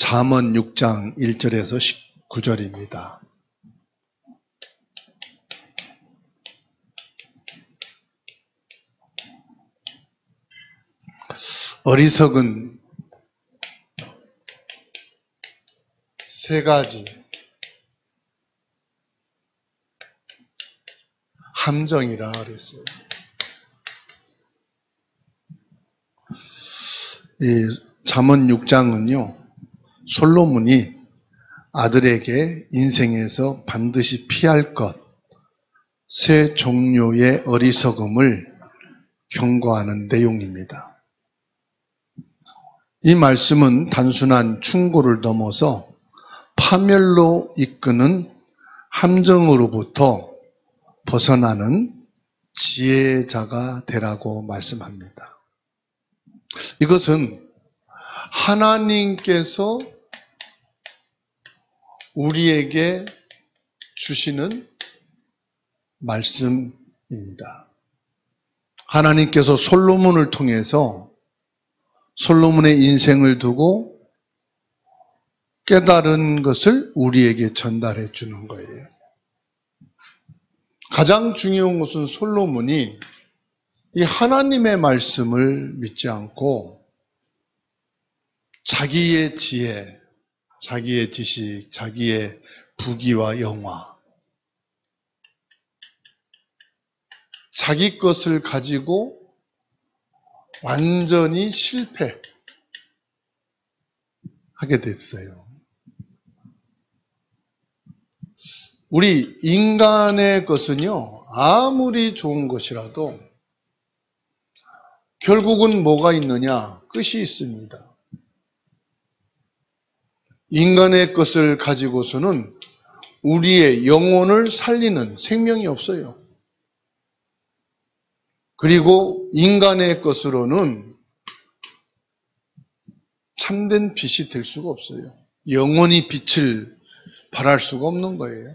잠언 6장 1절에서 19절입니다. 어리석은 세 가지 함정이라 그랬어요. 이 잠언 6장은요, 솔로몬이 아들에게 인생에서 반드시 피할 것, 세 종류의 어리석음을 경고하는 내용입니다. 이 말씀은 단순한 충고를 넘어서 파멸로 이끄는 함정으로부터 벗어나는 지혜자가 되라고 말씀합니다. 이것은 하나님께서 우리에게 주시는 말씀입니다. 하나님께서 솔로몬을 통해서 솔로몬의 인생을 두고 깨달은 것을 우리에게 전달해 주는 거예요. 가장 중요한 것은 솔로몬이 이 하나님의 말씀을 믿지 않고 자기의 지혜, 자기의 지식, 자기의 부귀와 영화, 자기 것을 가지고 완전히 실패하게 됐어요. 우리 인간의 것은요, 아무리 좋은 것이라도 결국은 뭐가 있느냐? 끝이 있습니다. 인간의 것을 가지고서는 우리의 영혼을 살리는 생명이 없어요. 그리고 인간의 것으로는 참된 빛이 될 수가 없어요. 영원히 빛을 발할 수가 없는 거예요.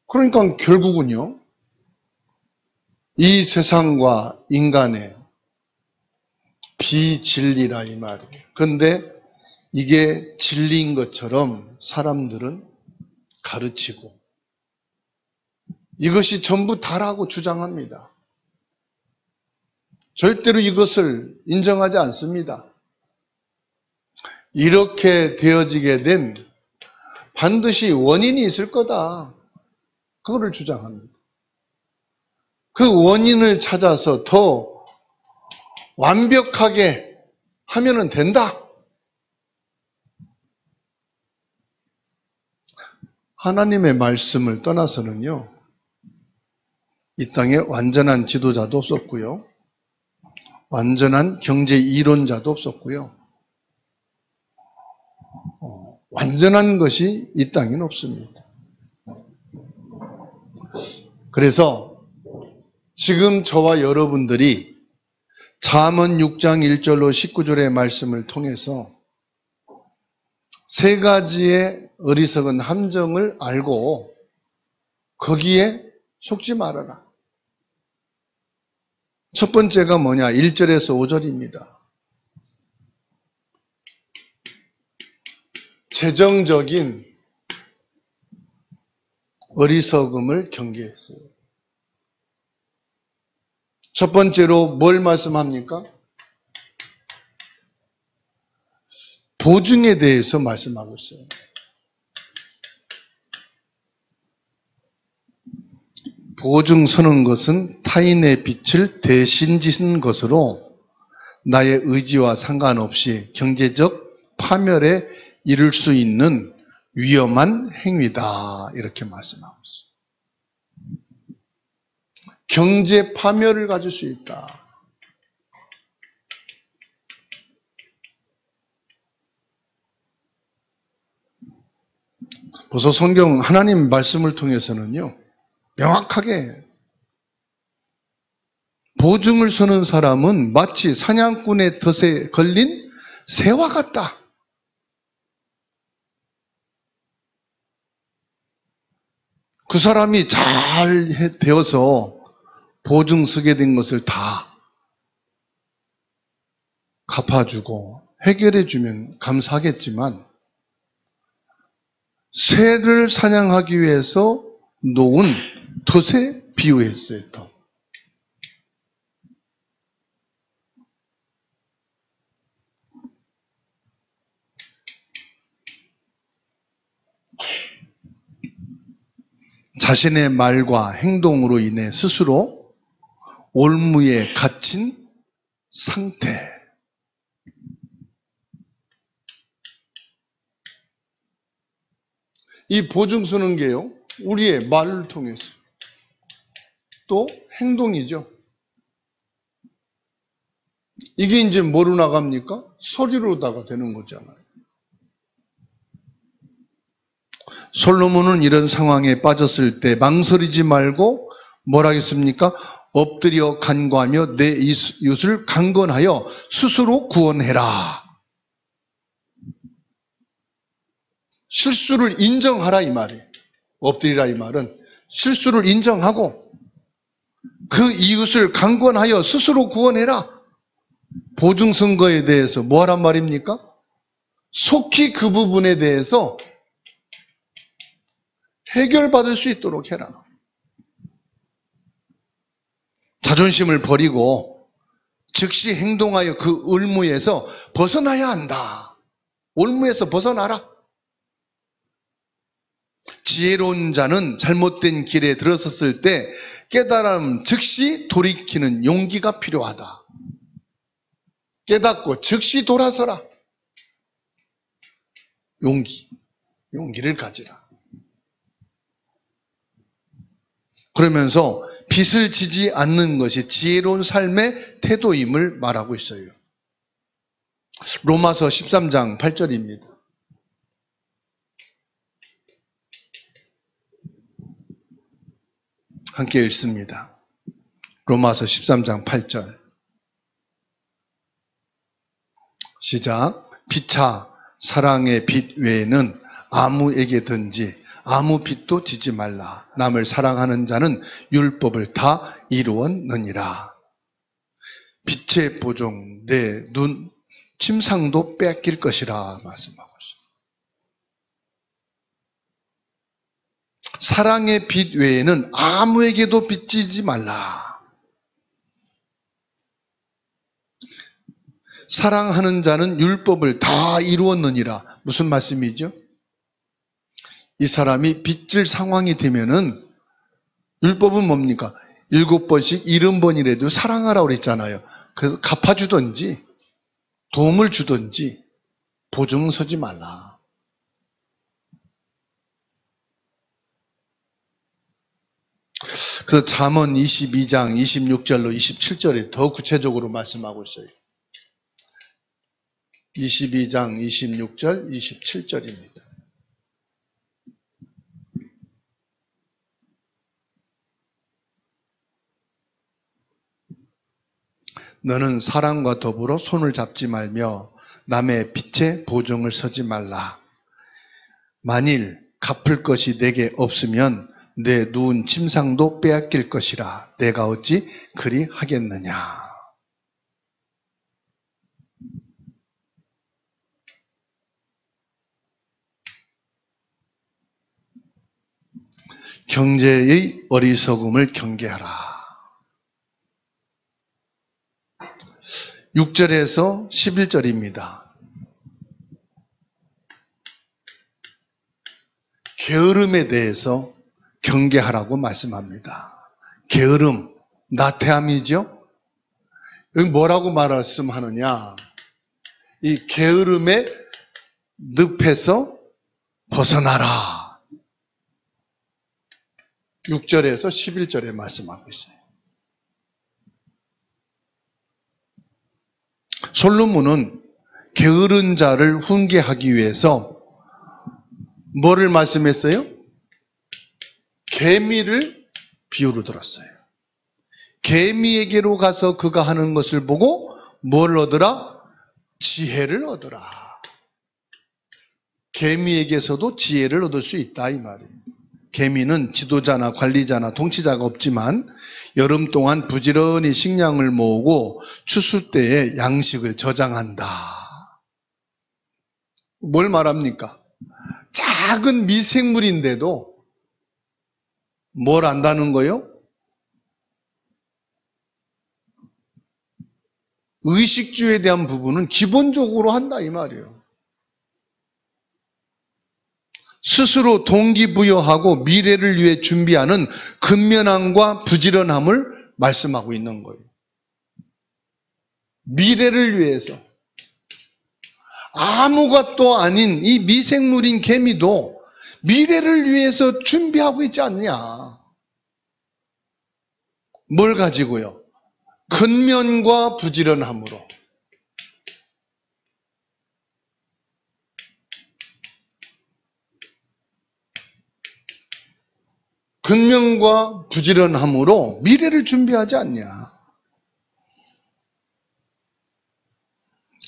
그러니까 결국은요, 이 세상과 인간의 비진리라 이 말이에요. 그런데 이게 진리인 것처럼 사람들은 가르치고 이것이 전부 다라고 주장합니다. 절대로 이것을 인정하지 않습니다. 이렇게 되어지게 된 반드시 원인이 있을 거다. 그거를 주장합니다. 그 원인을 찾아서 더 완벽하게 하면 된다. 하나님의 말씀을 떠나서는요, 이 땅에 완전한 지도자도 없었고요, 완전한 경제 이론자도 없었고요, 완전한 것이 이 땅에는 없습니다. 그래서 지금 저와 여러분들이 잠언 6장 1절로 19절의 말씀을 통해서 세 가지의 어리석은 함정을 알고 거기에 속지 말아라. 첫 번째가 뭐냐? 1절에서 5절입니다. 재정적인 어리석음을 경계했어요. 첫 번째로 뭘 말씀합니까? 보증에 대해서 말씀하고 있어요. 보증 서는 것은 타인의 빛을 대신 지은 것으로 나의 의지와 상관없이 경제적 파멸에 이를 수 있는 위험한 행위다. 이렇게 말씀하고 있어요. 경제 파멸을 가질 수 있다. 벌써 성경 하나님 말씀을 통해서는요, 명확하게 보증을 서는 사람은 마치 사냥꾼의 덫에 걸린 새와 같다. 그 사람이 잘 되어서 보증 서게 된 것을 다 갚아주고 해결해주면 감사하겠지만 새를 사냥하기 위해서 놓은 덫에 비유했어요. 덫. 자신의 말과 행동으로 인해 스스로 올무에 갇힌 상태. 이 보증 서는 게요, 우리의 말을 통해서 또 행동이죠. 이게 이제 뭐로 나갑니까? 소리로다가 되는 거잖아요. 솔로몬은 이런 상황에 빠졌을 때 망설이지 말고 뭐라 했습니까? 엎드려 간구하며 내 이웃을 강건하여 스스로 구원해라. 실수를 인정하라 이 말이에요. 엎드리라 이 말은 실수를 인정하고 그 이웃을 강건하여 스스로 구원해라. 보증선거에 대해서 뭐하란 말입니까? 속히 그 부분에 대해서 해결받을 수 있도록 해라. 자존심을 버리고 즉시 행동하여 그 올무에서 벗어나야 한다. 올무에서 벗어나라. 지혜로운 자는 잘못된 길에 들어섰을 때 깨달음 즉시 돌이키는 용기가 필요하다. 깨닫고 즉시 돌아서라. 용기를 가지라. 그러면서 빚을 지지 않는 것이 지혜로운 삶의 태도임을 말하고 있어요. 로마서 13장 8절입니다. 함께 읽습니다. 로마서 13장 8절. 시작. 피차 사랑의 빚 외에는 아무에게든지 아무 빚도 지지 말라. 남을 사랑하는 자는 율법을 다 이루었느니라. 빛의 보증 내 눈 침상도 뺏길 것이라 말씀하고 있습니다. 사랑의 빚 외에는 아무에게도 빚지지 말라. 사랑하는 자는 율법을 다 이루었느니라. 무슨 말씀이죠? 이 사람이 빚질 상황이 되면은 율법은 뭡니까? 7번씩 70번이라도 사랑하라고 그랬잖아요. 그래서 갚아주든지 도움을 주든지 보증 서지 말라. 그래서 잠언 22장 26절로 27절에 더 구체적으로 말씀하고 있어요. 22장 26절 27절입니다. 너는 사랑과 더불어 손을 잡지 말며 남의 빚에 보증을 서지 말라. 만일 갚을 것이 내게 없으면 내 누운 침상도 빼앗길 것이라. 내가 어찌 그리 하겠느냐. 경제의 어리석음을 경계하라. 6절에서 11절입니다. 게으름에 대해서 경계하라고 말씀합니다. 게으름, 나태함이죠? 여기 뭐라고 말씀하느냐? 이 게으름의 늪에서 벗어나라. 6절에서 11절에 말씀하고 있어요. 솔로몬은 게으른 자를 훈계하기 위해서 뭐를 말씀했어요? 개미를 비유로 들었어요. 개미에게로 가서 그가 하는 것을 보고 뭘 얻으라? 지혜를 얻으라. 개미에게서도 지혜를 얻을 수 있다 이 말이에요. 개미는 지도자나 관리자나 통치자가 없지만 여름 동안 부지런히 식량을 모으고 추수 때에 양식을 저장한다. 뭘 말합니까? 작은 미생물인데도 뭘 안다는 거요? 의식주에 대한 부분은 기본적으로 한다 이 말이에요. 스스로 동기부여하고 미래를 위해 준비하는 근면함과 부지런함을 말씀하고 있는 거예요. 미래를 위해서. 아무것도 아닌 이 미생물인 개미도 미래를 위해서 준비하고 있지 않냐. 뭘 가지고요? 근면과 부지런함으로. 근면과 부지런함으로 미래를 준비하지 않냐.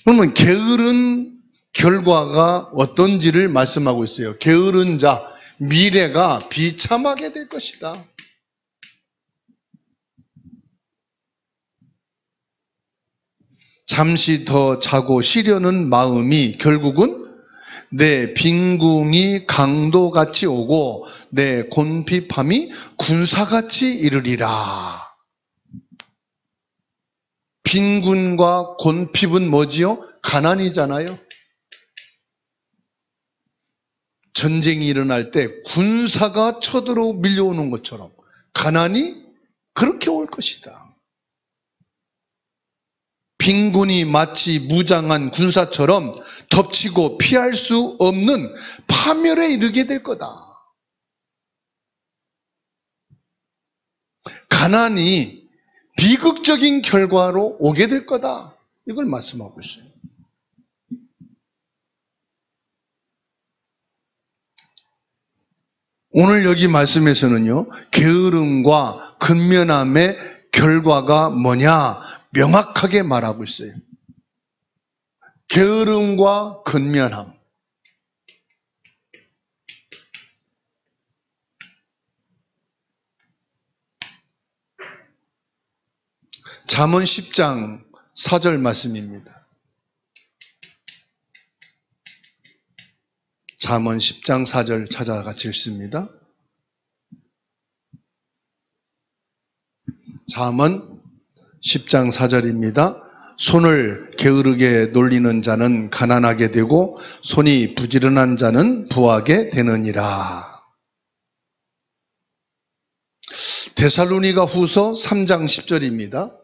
그러면 게으른 결과가 어떤지를 말씀하고 있어요. 게으른 자, 미래가 비참하게 될 것이다. 잠시 더 자고 쉬려는 마음이 결국은 내 빈궁이 강도같이 오고 내 곤핍함이 군사같이 이르리라. 빈군과 곤핍은 뭐지요? 가난이잖아요. 전쟁이 일어날 때 군사가 쳐들어 밀려오는 것처럼 가난이 그렇게 올 것이다. 빈군이 마치 무장한 군사처럼 덮치고 피할 수 없는 파멸에 이르게 될 거다. 가난이 비극적인 결과로 오게 될 거다. 이걸 말씀하고 있어요. 오늘 여기 말씀에서는요, 게으름과 근면함의 결과가 뭐냐 명확하게 말하고 있어요. 게으름과 근면함. 잠언 10장 4절 말씀입니다. 잠언 10장 4절 찾아 같이 읽습니다. 잠언 10장 4절입니다. 손을 게으르게 놀리는 자는 가난하게 되고 손이 부지런한 자는 부하게 되느니라. 데살로니가 후서 3장 10절입니다.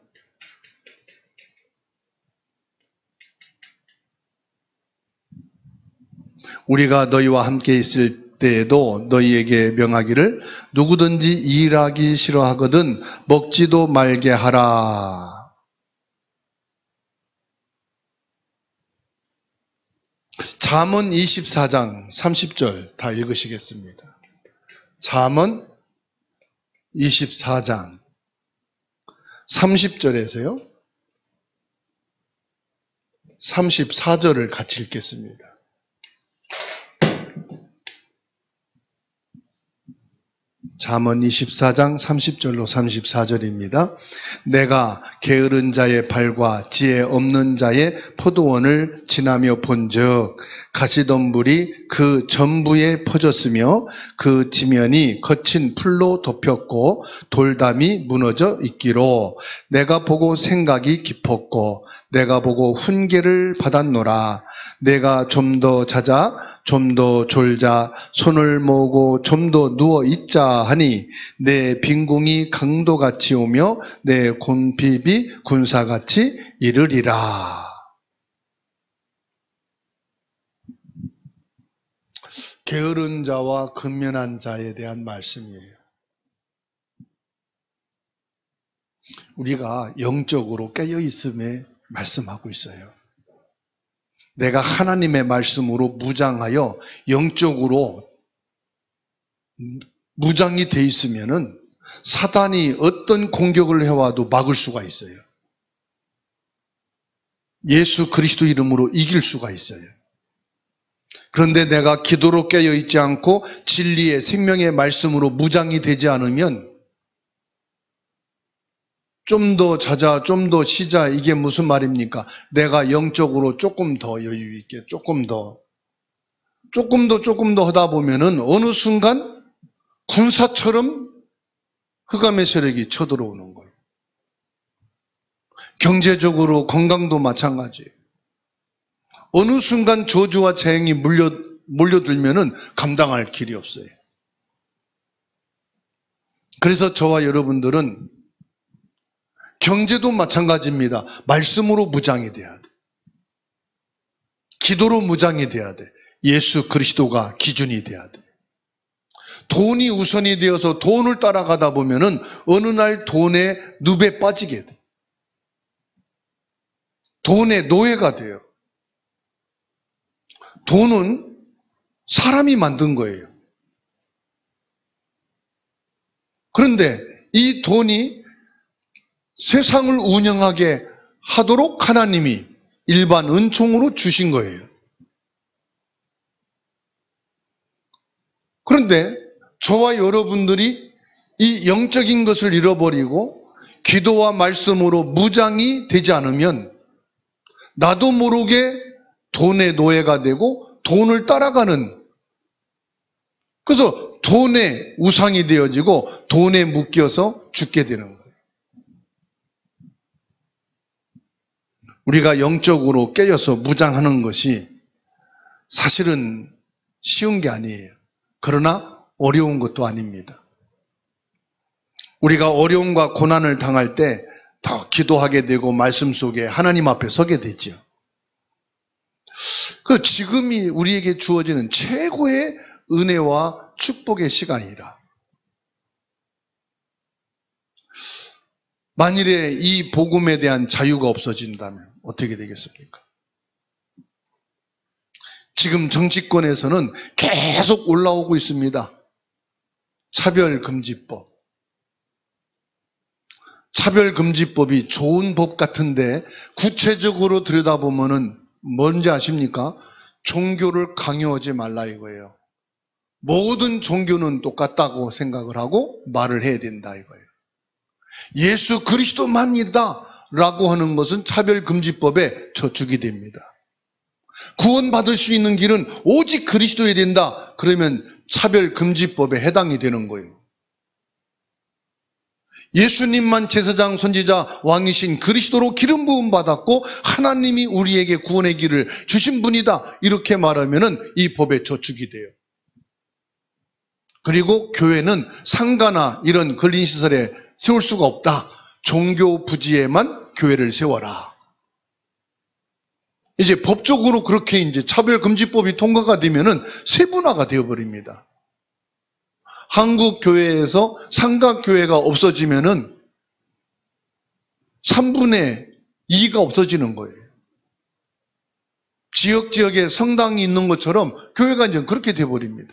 우리가 너희와 함께 있을 때에도 너희에게 명하기를 누구든지 일하기 싫어하거든 먹지도 말게 하라. 잠언 24장 30절 다 읽으시겠습니다. 잠언 24장 30절에서요 34절을 같이 읽겠습니다. 잠언 24장 30절로 34절입니다. 내가 게으른 자의 발과 지혜 없는 자의 포도원을 지나며 본즉 가시덤불이 그 전부에 퍼졌으며 그 지면이 거친 풀로 덮였고 돌담이 무너져 있기로 내가 보고 생각이 깊었고 내가 보고 훈계를 받았노라. 내가 좀 더 자자 좀 더 졸자 손을 모으고 좀 더 누워 있자 하니 내 빈궁이 강도같이 오며 내 곤핍이 군사같이 이르리라. 게으른 자와 근면한 자에 대한 말씀이에요. 우리가 영적으로 깨어있음에 말씀하고 있어요. 내가 하나님의 말씀으로 무장하여 영적으로 무장이 돼 있으면은 사단이 어떤 공격을 해와도 막을 수가 있어요. 예수 그리스도 이름으로 이길 수가 있어요. 그런데 내가 기도로 깨어있지 않고 진리의 생명의 말씀으로 무장이 되지 않으면 좀 더 자자, 좀 더 쉬자, 이게 무슨 말입니까? 내가 영적으로 조금 더 여유 있게, 조금 더 하다 보면은 어느 순간 군사처럼 흑암의 세력이 쳐들어오는 거예요. 경제적으로 건강도 마찬가지예요. 어느 순간 저주와 재앙이 몰려들면은 감당할 길이 없어요. 그래서 저와 여러분들은 경제도 마찬가지입니다. 말씀으로 무장이 돼야 돼. 기도로 무장이 돼야 돼. 예수 그리스도가 기준이 돼야 돼. 돈이 우선이 되어서 돈을 따라가다 보면은 어느 날 돈의 늪에 빠지게 돼. 돈의 노예가 돼요. 돈은 사람이 만든 거예요. 그런데 이 돈이 세상을 운영하게 하도록 하나님이 일반 은총으로 주신 거예요. 그런데 저와 여러분들이 이 영적인 것을 잃어버리고 기도와 말씀으로 무장이 되지 않으면 나도 모르게 돈의 노예가 되고 돈을 따라가는, 그래서 돈의 우상이 되어지고 돈에 묶여서 죽게 되는 거예요. 우리가 영적으로 깨어서 무장하는 것이 사실은 쉬운 게 아니에요. 그러나 어려운 것도 아닙니다. 우리가 어려움과 고난을 당할 때 더 기도하게 되고 말씀 속에 하나님 앞에 서게 되죠. 그 지금이 우리에게 주어지는 최고의 은혜와 축복의 시간이라. 만일에 이 복음에 대한 자유가 없어진다면 어떻게 되겠습니까? 지금 정치권에서는 계속 올라오고 있습니다. 차별금지법. 차별금지법이 좋은 법 같은데 구체적으로 들여다보면은 뭔지 아십니까? 종교를 강요하지 말라 이거예요. 모든 종교는 똑같다고 생각을 하고 말을 해야 된다 이거예요. 예수 그리스도만이다 라고 하는 것은 차별금지법에 저축이 됩니다. 구원받을 수 있는 길은 오직 그리스도에 된다. 그러면 차별금지법에 해당이 되는 거예요. 예수님만 제사장, 선지자, 왕이신 그리스도로 기름 부음 받았고 하나님이 우리에게 구원의 길을 주신 분이다. 이렇게 말하면은 이 법에 저축이 돼요. 그리고 교회는 상가나 이런 근린시설에 세울 수가 없다. 종교 부지에만 교회를 세워라. 이제 법적으로 그렇게 이제 차별금지법이 통과가 되면은 세분화가 되어버립니다. 한국 교회에서 상가교회가 없어지면은 3분의 2가 없어지는 거예요. 지역에 성당이 있는 것처럼 교회가 이제 그렇게 되어버립니다.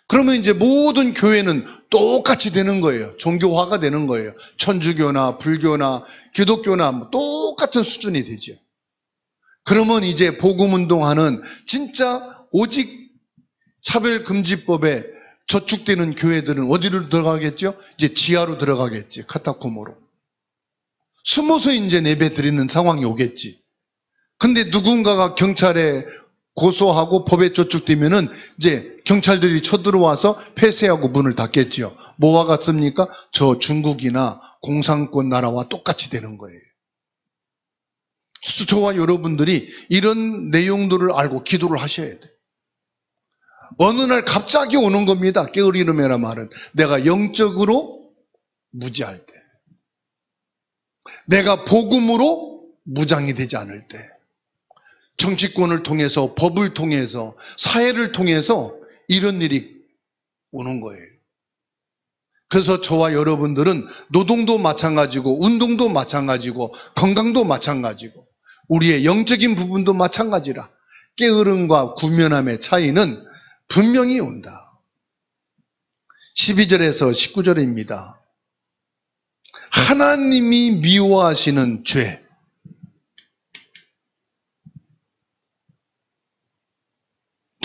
그러면 이제 모든 교회는 똑같이 되는 거예요. 종교화가 되는 거예요. 천주교나 불교나 기독교나 똑같은 수준이 되죠. 그러면 이제 복음운동하는 진짜 오직 차별금지법에 저축되는 교회들은 어디로 들어가겠죠? 이제 지하로 들어가겠지. 카타콤으로. 숨어서 이제 예배 드리는 상황이 오겠지. 근데 누군가가 경찰에 고소하고 법에 저축되면은 이제 경찰들이 쳐들어와서 폐쇄하고 문을 닫겠지요. 뭐와 같습니까? 저 중국이나 공산권 나라와 똑같이 되는 거예요. 저와 여러분들이 이런 내용들을 알고 기도를 하셔야 돼요. 어느 날 갑자기 오는 겁니다. 게으르름이라 말은. 내가 영적으로 무지할 때. 내가 복음으로 무장이 되지 않을 때. 정치권을 통해서, 법을 통해서, 사회를 통해서 이런 일이 오는 거예요. 그래서 저와 여러분들은 노동도 마찬가지고, 운동도 마찬가지고, 건강도 마찬가지고, 우리의 영적인 부분도 마찬가지라. 게으름과 구면함의 차이는 분명히 온다. 12절에서 19절입니다. 하나님이 미워하시는 죄.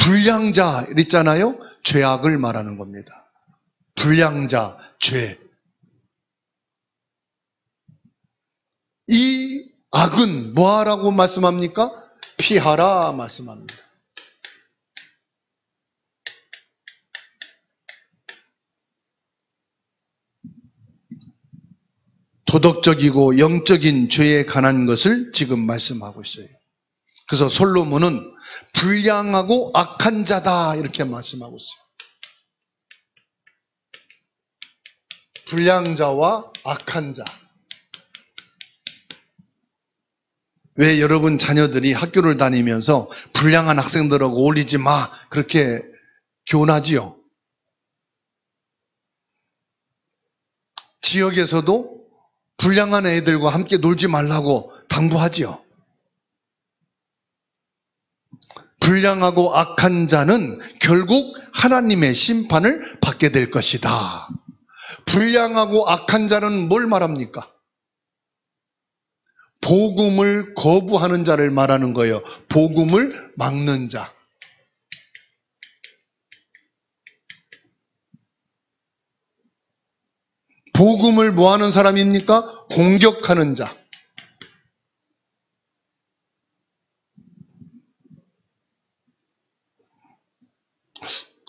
불량자 있잖아요. 죄악을 말하는 겁니다. 불량자, 죄. 이 악은 뭐하라고 말씀합니까? 피하라 말씀합니다. 도덕적이고 영적인 죄에 관한 것을 지금 말씀하고 있어요. 그래서 솔로몬은 불량하고 악한 자다 이렇게 말씀하고 있어요. 불량자와 악한 자. 왜 여러분 자녀들이 학교를 다니면서 불량한 학생들하고 어울리지 마 그렇게 교훈하지요? 지역에서도 불량한 애들과 함께 놀지 말라고 당부하지요. 불량하고 악한 자는 결국 하나님의 심판을 받게 될 것이다. 불량하고 악한 자는 뭘 말합니까? 복음을 거부하는 자를 말하는 거예요. 복음을 막는 자. 복음을 뭐 하는 사람입니까? 공격하는 자.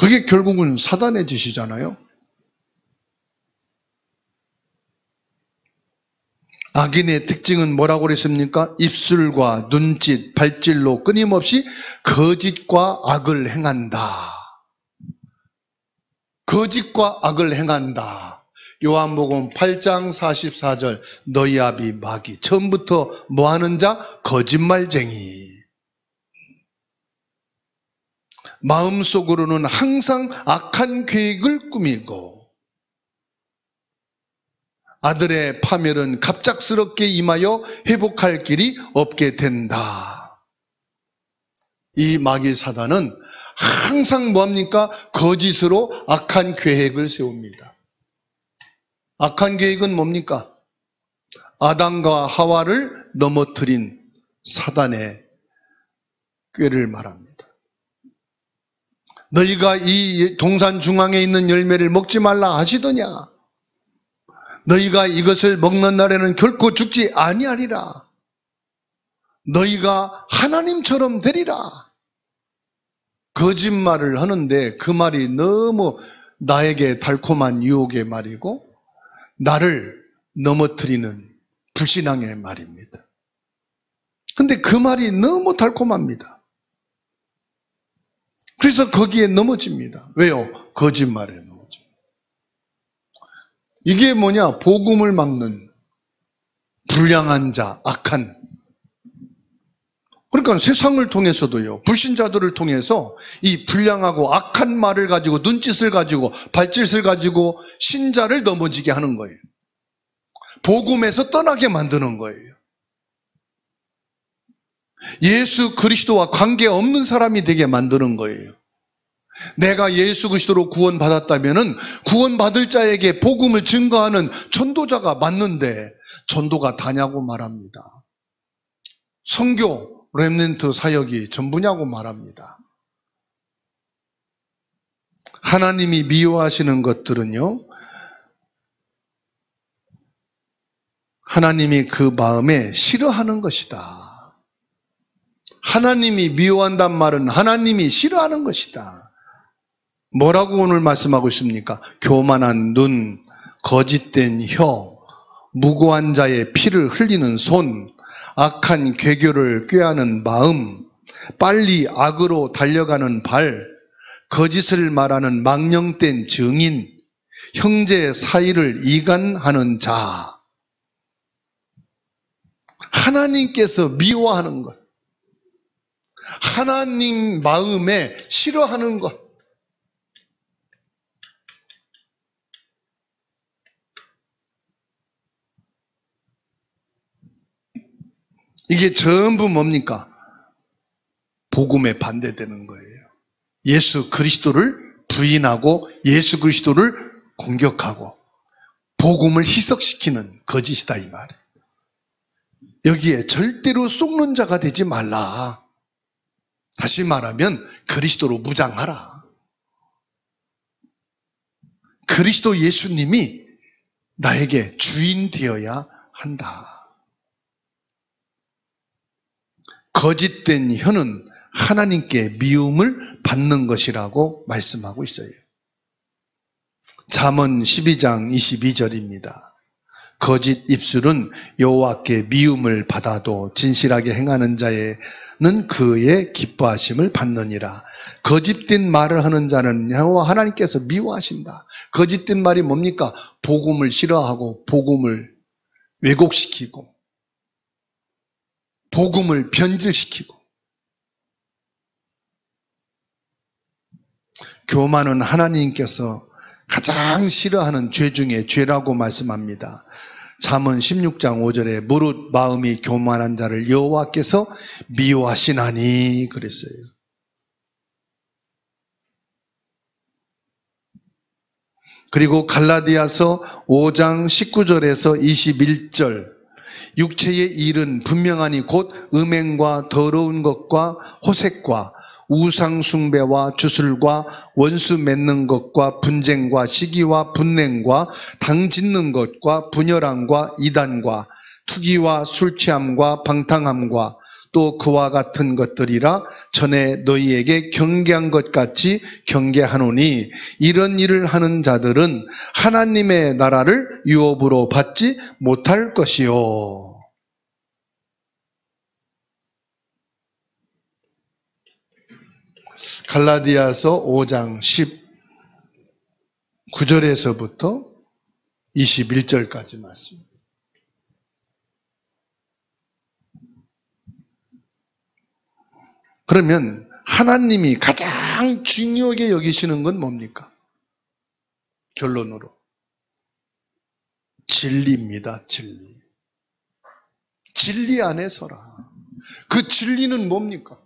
그게 결국은 사단의 짓이잖아요. 악인의 특징은 뭐라고 그랬습니까? 입술과 눈짓, 발질로 끊임없이 거짓과 악을 행한다. 거짓과 악을 행한다. 요한복음 8장 44절 너희 아비 마귀. 처음부터 뭐하는 자? 거짓말쟁이. 마음속으로는 항상 악한 계획을 꾸미고 아들의 파멸은 갑작스럽게 임하여 회복할 길이 없게 된다. 이 마귀 사단은 항상 뭐합니까? 거짓으로 악한 계획을 세웁니다. 악한 계획은 뭡니까? 아담과 하와를 넘어뜨린 사단의 꾀를 말합니다. 너희가 이 동산 중앙에 있는 열매를 먹지 말라 하시더냐? 너희가 이것을 먹는 날에는 결코 죽지 아니하리라. 너희가 하나님처럼 되리라. 거짓말을 하는데 그 말이 너무 나에게 달콤한 유혹의 말이고 나를 넘어뜨리는 불신앙의 말입니다. 근데 그 말이 너무 달콤합니다. 그래서 거기에 넘어집니다. 왜요? 거짓말에 넘어집니다. 이게 뭐냐? 복음을 막는 불량한 자, 악한. 그러니까 세상을 통해서도요, 불신자들을 통해서 이 불량하고 악한 말을 가지고 눈짓을 가지고 발짓을 가지고 신자를 넘어지게 하는 거예요. 복음에서 떠나게 만드는 거예요. 예수 그리스도와 관계없는 사람이 되게 만드는 거예요. 내가 예수 그리스도로 구원받았다면은 구원받을 자에게 복음을 증거하는 전도자가 맞는데 전도가 다냐고 말합니다. 선교, 렘넌트 사역이 전부냐고 말합니다. 하나님이 미워하시는 것들은요, 하나님이 그 마음에 싫어하는 것이다. 하나님이 미워한단 말은 하나님이 싫어하는 것이다. 뭐라고 오늘 말씀하고 있습니까? 교만한 눈, 거짓된 혀, 무고한 자의 피를 흘리는 손, 악한 괴교를 꾀하는 마음, 빨리 악으로 달려가는 발, 거짓을 말하는 망령된 증인, 형제 사이를 이간하는 자. 하나님께서 미워하는 것, 하나님 마음에 싫어하는 것, 이게 전부 뭡니까? 복음에 반대되는 거예요. 예수 그리스도를 부인하고 예수 그리스도를 공격하고 복음을 희석시키는 거짓이다 이 말이에요. 여기에 절대로 속는 자가 되지 말라. 다시 말하면 그리스도로 무장하라. 그리스도 예수님이 나에게 주인 되어야 한다. 거짓된 혀는 하나님께 미움을 받는 것이라고 말씀하고 있어요. 잠언 12장 22절입니다. 거짓 입술은 여호와께 미움을 받아도 진실하게 행하는 자에는 그의 기뻐하심을 받느니라. 거짓된 말을 하는 자는 여호와 하나님께서 미워하신다. 거짓된 말이 뭡니까? 복음을 싫어하고 복음을 왜곡시키고 복음을 변질시키고. 교만은 하나님께서 가장 싫어하는 죄 중에 죄라고 말씀합니다. 잠언 16장 5절에 무릇 마음이 교만한 자를 여호와께서 미워하시나니 그랬어요. 그리고 갈라디아서 5장 19절에서 21절 육체의 일은 분명하니 곧 음행과 더러운 것과 호색과 우상 숭배와 주술과 원수 맺는 것과 분쟁과 시기와 분냉과 당 짓는 것과 분열함과 이단과 투기와 술 취함과 방탕함과 또 그와 같은 것들이라 전에 너희에게 경계한 것 같이 경계하노니 이런 일을 하는 자들은 하나님의 나라를 유업으로 받지 못할 것이요. 갈라디아서 5장 19절에서부터 21절까지 말씀. 그러면 하나님이 가장 중요하게 여기시는 건 뭡니까? 결론으로 진리입니다. 진리. 진리 안에 서라. 그 진리는 뭡니까?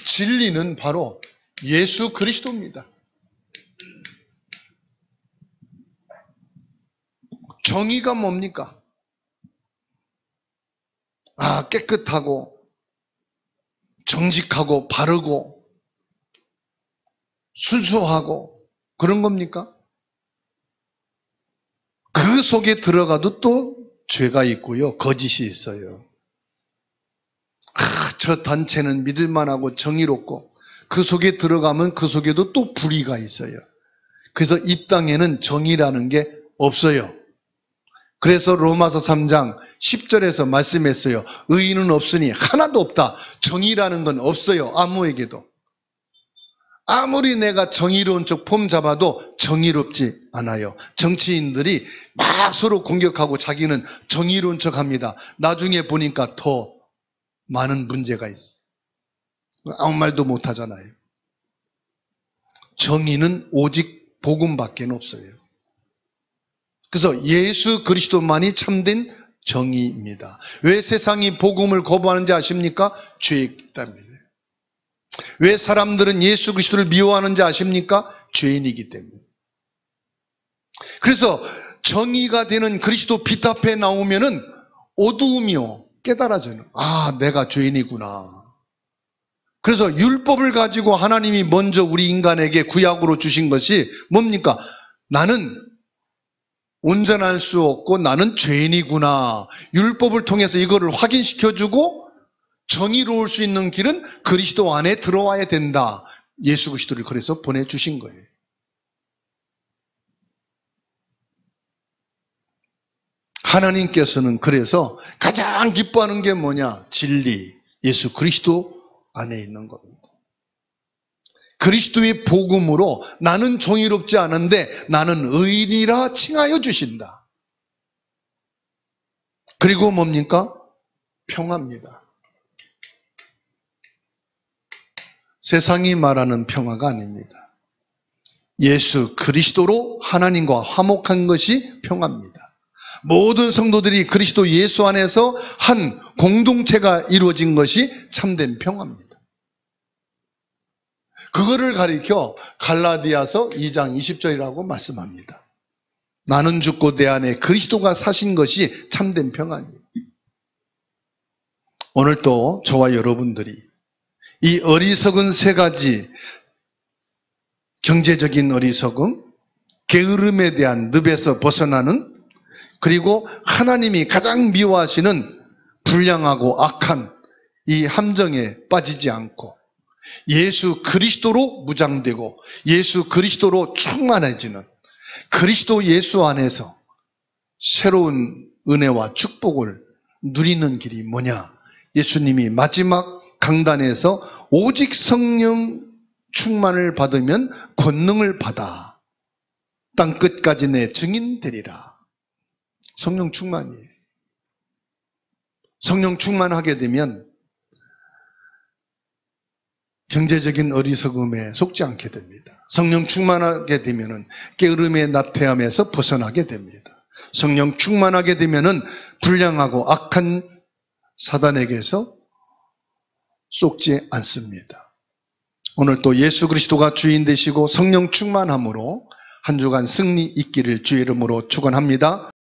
진리는 바로 예수 그리스도입니다. 정의가 뭡니까? 깨끗하고 정직하고 바르고 순수하고 그런 겁니까? 그 속에 들어가도 또 죄가 있고요. 거짓이 있어요. 저 단체는 믿을만하고 정의롭고 그 속에 들어가면 그 속에도 또 불의가 있어요. 그래서 이 땅에는 정의라는 게 없어요. 그래서 로마서 3장 10절에서 말씀했어요. 의인은 없으니 하나도 없다. 정의라는 건 없어요. 아무에게도. 아무리 내가 정의로운 척 폼 잡아도 정의롭지 않아요. 정치인들이 막 서로 공격하고 자기는 정의로운 척 합니다. 나중에 보니까 더 많은 문제가 있어. 아무 말도 못 하잖아요. 정의는 오직 복음밖에 없어요. 그래서 예수 그리스도만이 참된 정의입니다. 왜 세상이 복음을 거부하는지 아십니까? 죄이기 때문에. 왜 사람들은 예수 그리스도를 미워하는지 아십니까? 죄인이기 때문에. 그래서 정의가 되는 그리스도 빛 앞에 나오면은 어두움이요 깨달아져요. 내가 죄인이구나. 그래서 율법을 가지고 하나님이 먼저 우리 인간에게 구약으로 주신 것이 뭡니까? 나는 온전할 수 없고 나는 죄인이구나. 율법을 통해서 이거를 확인시켜주고 정의로울 수 있는 길은 그리스도 안에 들어와야 된다. 예수 그리스도를 그래서 보내주신 거예요. 하나님께서는 그래서 가장 기뻐하는 게 뭐냐? 진리, 예수 그리스도 안에 있는 겁니다. 그리스도의 복음으로 나는 정의롭지 않은데 나는 의인이라 칭하여 주신다. 그리고 뭡니까? 평화입니다. 세상이 말하는 평화가 아닙니다. 예수 그리스도로 하나님과 화목한 것이 평화입니다. 모든 성도들이 그리스도 예수 안에서 한 공동체가 이루어진 것이 참된 평화입니다. 그거를 가리켜 갈라디아서 2장 20절이라고 말씀합니다. 나는 죽고 내 안에 그리스도가 사신 것이 참된 평안이에요. 오늘 또 저와 여러분들이 이 어리석은 세 가지, 경제적인 어리석음, 게으름에 대한 늪에서 벗어나는, 그리고 하나님이 가장 미워하시는 불량하고 악한 이 함정에 빠지지 않고 예수 그리스도로 무장되고 예수 그리스도로 충만해지는, 그리스도 예수 안에서 새로운 은혜와 축복을 누리는 길이 뭐냐? 예수님이 마지막 강단에서 오직 성령 충만을 받으면 권능을 받아 땅 끝까지 내 증인 되리라. 성령 충만이에요. 성령 충만하게 되면 경제적인 어리석음에 속지 않게 됩니다. 성령 충만하게 되면 게으름의 나태함에서 벗어나게 됩니다. 성령 충만하게 되면 불량하고 악한 사단에게서 속지 않습니다. 오늘 또 예수 그리스도가 주인 되시고 성령 충만함으로 한 주간 승리 있기를 주의 이름으로 축원합니다.